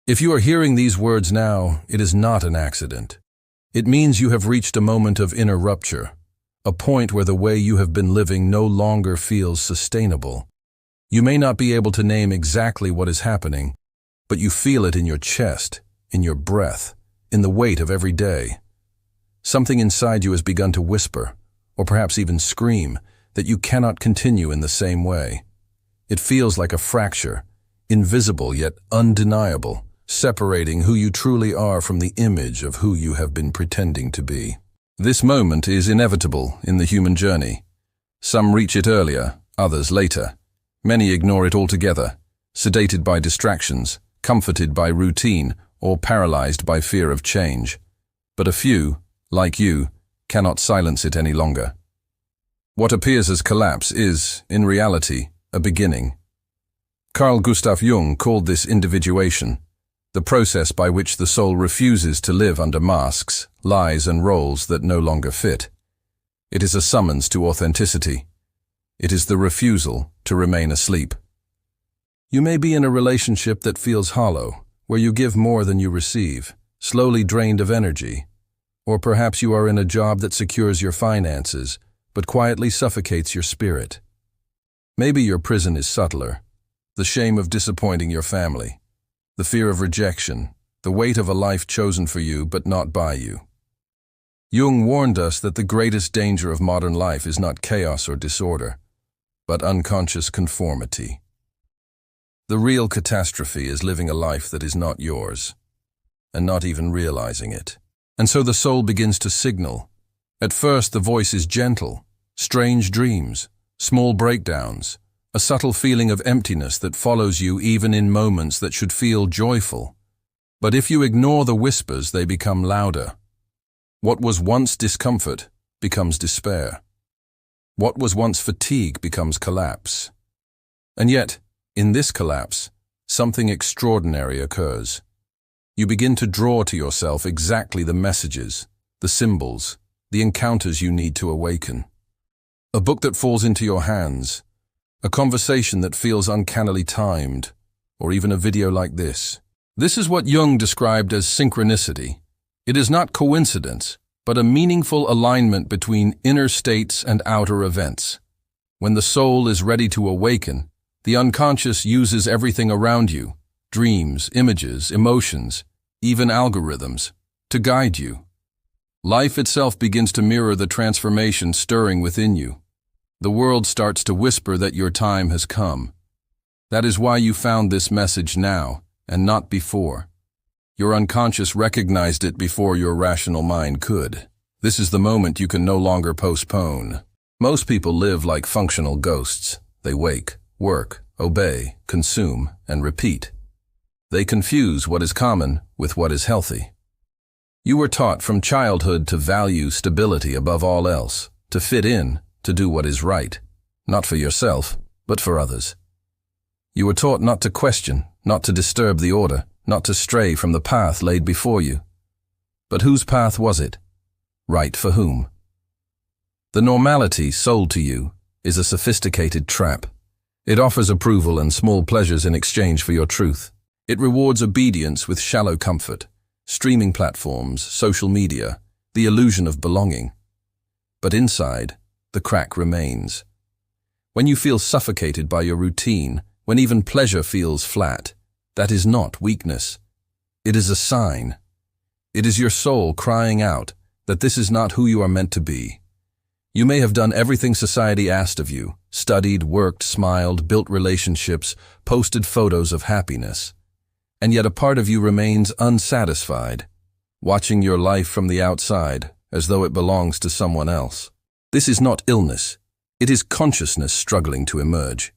If you are hearing these words now, it is not an accident. It means you have reached a moment of inner rupture, a point where the way you have been living no longer feels sustainable. You may not be able to name exactly what is happening, but you feel it in your chest, in your breath, in the weight of every day. Something inside you has begun to whisper, or perhaps even scream, that you cannot continue in the same way. It feels like a fracture, invisible yet undeniable, separating who you truly are from the image of who you have been pretending to be. This moment is inevitable in the human journey. Some reach it earlier, others later. Many ignore it altogether, sedated by distractions, comforted by routine, or paralyzed by fear of change. But a few, like you, cannot silence it any longer. What appears as collapse is, in reality, a beginning. Carl Jung called this individuation, the process by which the soul refuses to live under masks, lies, and roles that no longer fit. It is a summons to authenticity. It is the refusal to remain asleep. You may be in a relationship that feels hollow, where you give more than you receive, slowly drained of energy. Or perhaps you are in a job that secures your finances, but quietly suffocates your spirit. Maybe your prison is subtler, the shame of disappointing your family, the fear of rejection, the weight of a life chosen for you but not by you. Jung warned us that the greatest danger of modern life is not chaos or disorder, but unconscious conformity. The real catastrophe is living a life that is not yours, and not even realizing it. And so the soul begins to signal. At first the voice is gentle, strange dreams, small breakdowns, a subtle feeling of emptiness that follows you even in moments that should feel joyful. But if you ignore the whispers, they become louder. What was once discomfort becomes despair. What was once fatigue becomes collapse. And yet, in this collapse, something extraordinary occurs. You begin to draw to yourself exactly the messages, the symbols, the encounters you need to awaken. A book that falls into your hands, a conversation that feels uncannily timed, or even a video like this. This is what Jung described as synchronicity. It is not coincidence, but a meaningful alignment between inner states and outer events. When the soul is ready to awaken, the unconscious uses everything around you, dreams, images, emotions, even algorithms, to guide you. Life itself begins to mirror the transformation stirring within you. The world starts to whisper that your time has come. That is why you found this message now, and not before. Your unconscious recognized it before your rational mind could. This is the moment you can no longer postpone. Most people live like functional ghosts. They wake, work, obey, consume, and repeat. They confuse what is common with what is healthy. You were taught from childhood to value stability above all else, to fit in, to do what is right, not for yourself, but for others. You were taught not to question, not to disturb the order, not to stray from the path laid before you. But whose path was it? Right for whom? The normality sold to you is a sophisticated trap. It offers approval and small pleasures in exchange for your truth. It rewards obedience with shallow comfort, streaming platforms, social media, the illusion of belonging. But inside, the crack remains. When you feel suffocated by your routine, when even pleasure feels flat, that is not weakness. It is a sign. It is your soul crying out that this is not who you are meant to be. You may have done everything society asked of you, studied, worked, smiled, built relationships, posted photos of happiness. And yet a part of you remains unsatisfied, watching your life from the outside as though it belongs to someone else. This is not illness. It is consciousness struggling to emerge.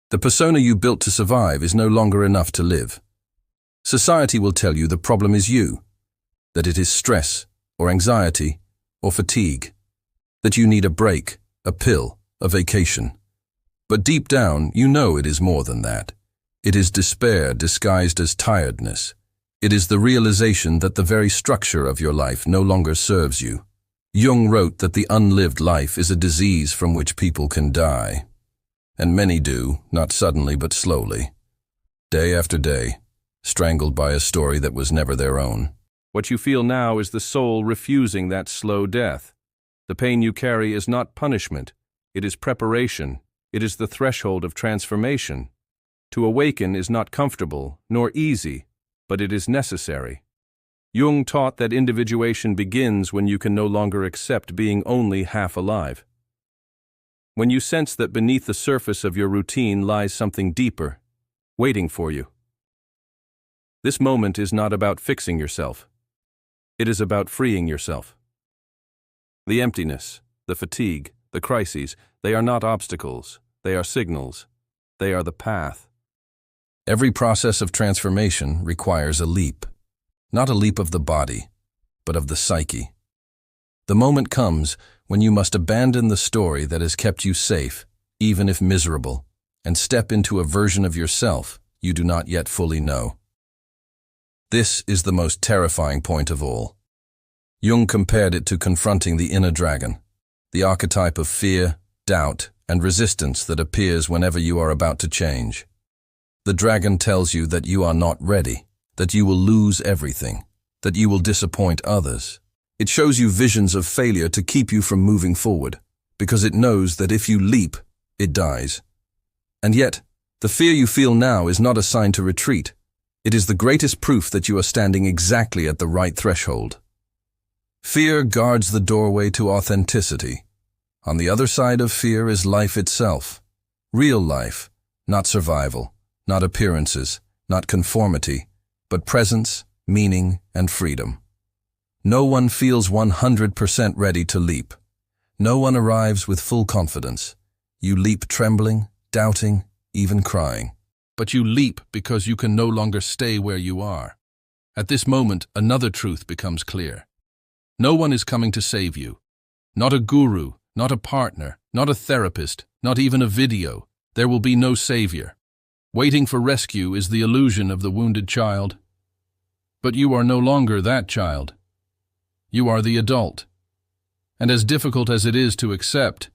The persona you built to survive is no longer enough to live. Society will tell you the problem is you, that it is stress, or anxiety, or fatigue, that you need a break, a pill, a vacation. But deep down, you know it is more than that. It is despair disguised as tiredness. It is the realization that the very structure of your life no longer serves you. Jung wrote that the unlived life is a disease from which people can die. And many do, not suddenly but slowly. Day after day, strangled by a story that was never their own. What you feel now is the soul refusing that slow death. The pain you carry is not punishment. It is preparation. It is the threshold of transformation. To awaken is not comfortable, nor easy, but it is necessary. Jung taught that individuation begins when you can no longer accept being only half alive. When you sense that beneath the surface of your routine lies something deeper, waiting for you. This moment is not about fixing yourself. It is about freeing yourself. The emptiness, the fatigue, the crises, they are not obstacles. They are signals. They are the path. Every process of transformation requires a leap. Not a leap of the body, but of the psyche. The moment comes when you must abandon the story that has kept you safe, even if miserable, and step into a version of yourself you do not yet fully know. This is the most terrifying point of all. Jung compared it to confronting the inner dragon, the archetype of fear, doubt, and resistance that appears whenever you are about to change. The dragon tells you that you are not ready, that you will lose everything, that you will disappoint others. It shows you visions of failure to keep you from moving forward, because it knows that if you leap, it dies. And yet, the fear you feel now is not a sign to retreat. It is the greatest proof that you are standing exactly at the right threshold. Fear guards the doorway to authenticity. On the other side of fear is life itself. Real life, not survival, not appearances, not conformity, but presence, meaning, and freedom. No one feels 100% ready to leap. No one arrives with full confidence. You leap trembling, doubting, even crying. But you leap because you can no longer stay where you are. At this moment, another truth becomes clear. No one is coming to save you. Not a guru, not a partner, not a therapist, not even a video. There will be no savior. Waiting for rescue is the illusion of the wounded child. But you are no longer that child. You are the adult. And as difficult as it is to accept,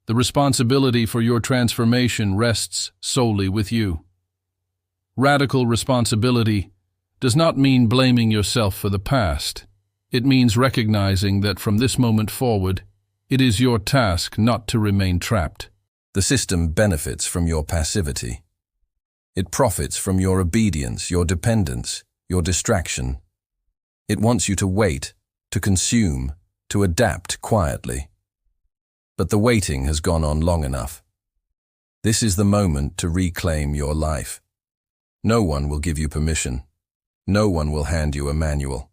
the responsibility for your transformation rests solely with you. Radical responsibility does not mean blaming yourself for the past. It means recognizing that from this moment forward, it is your task not to remain trapped. The system benefits from your passivity. It profits from your obedience, your dependence, your distraction. It wants you to wait, to consume, to adapt quietly. But the waiting has gone on long enough. This is the moment to reclaim your life. No one will give you permission. No one will hand you a manual.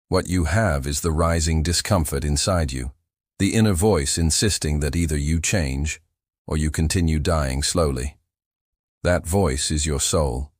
What you have is the rising discomfort inside you, the inner voice insisting that either you change or you continue dying slowly. That voice is your soul.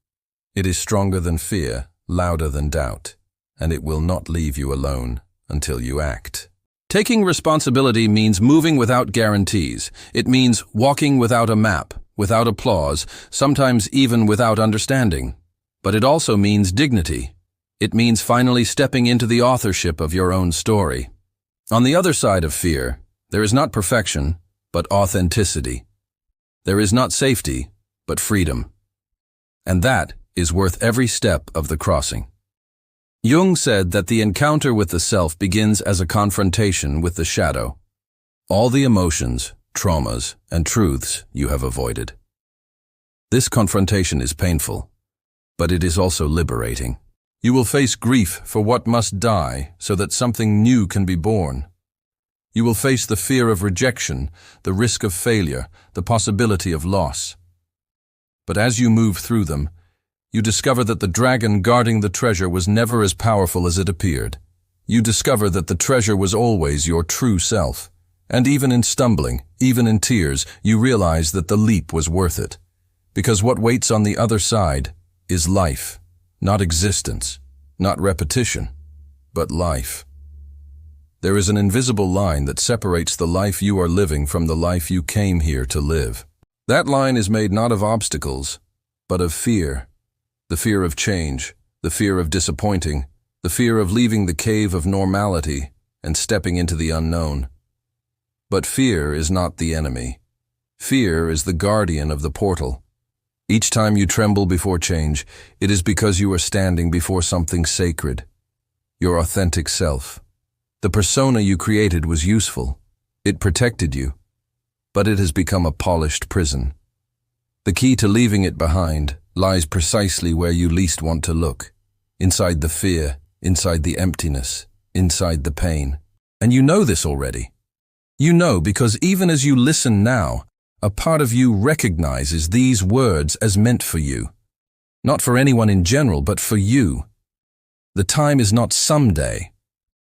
It is stronger than fear, louder than doubt, and it will not leave you alone until you act. Taking responsibility means moving without guarantees. It means walking without a map, without applause, sometimes even without understanding. But it also means dignity. It means finally stepping into the authorship of your own story. On the other side of fear, there is not perfection, but authenticity. There is not safety, but freedom. And that is worth every step of the crossing. Jung said that the encounter with the self begins as a confrontation with the shadow. All the emotions, traumas, and truths you have avoided. This confrontation is painful, but it is also liberating. You will face grief for what must die so that something new can be born. You will face the fear of rejection, the risk of failure, the possibility of loss. But as you move through them, you discover that the dragon guarding the treasure was never as powerful as it appeared. You discover that the treasure was always your true self. And even in stumbling, even in tears, you realize that the leap was worth it. Because what waits on the other side is life, not existence, not repetition, but life. There is an invisible line that separates the life you are living from the life you came here to live. That line is made not of obstacles, but of fear. The fear of change, the fear of disappointing, the fear of leaving the cave of normality and stepping into the unknown. But fear is not the enemy. Fear is the guardian of the portal. Each time you tremble before change, it is because you are standing before something sacred, your authentic self. The persona you created was useful. It protected you, but it has become a polished prison. The key to leaving it behind lies precisely where you least want to look, inside the fear, inside the emptiness, inside the pain. And you know this already. You know because even as you listen now, a part of you recognizes these words as meant for you. Not for anyone in general, but for you. The time is not someday.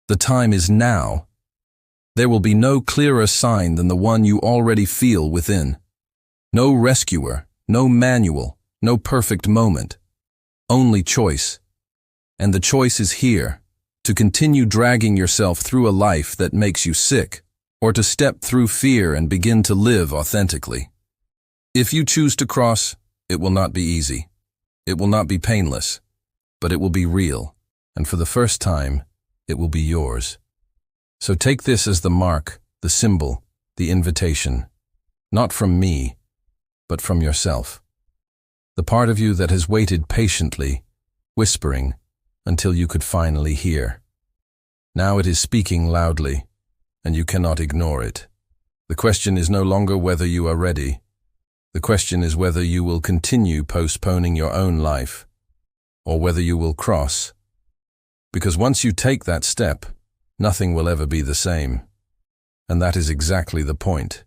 The time is now. There will be no clearer sign than the one you already feel within. No rescuer, no manual, no perfect moment. Only choice. And the choice is here, to continue dragging yourself through a life that makes you sick, or to step through fear and begin to live authentically. If you choose to cross, it will not be easy. It will not be painless, but it will be real, and for the first time, it will be yours. So take this as the mark, the symbol, the invitation, not from me, but from yourself. The part of you that has waited patiently, whispering, until you could finally hear. Now it is speaking loudly, and you cannot ignore it. The question is no longer whether you are ready. The question is whether you will continue postponing your own life, or whether you will cross. Because once you take that step, nothing will ever be the same. And that is exactly the point.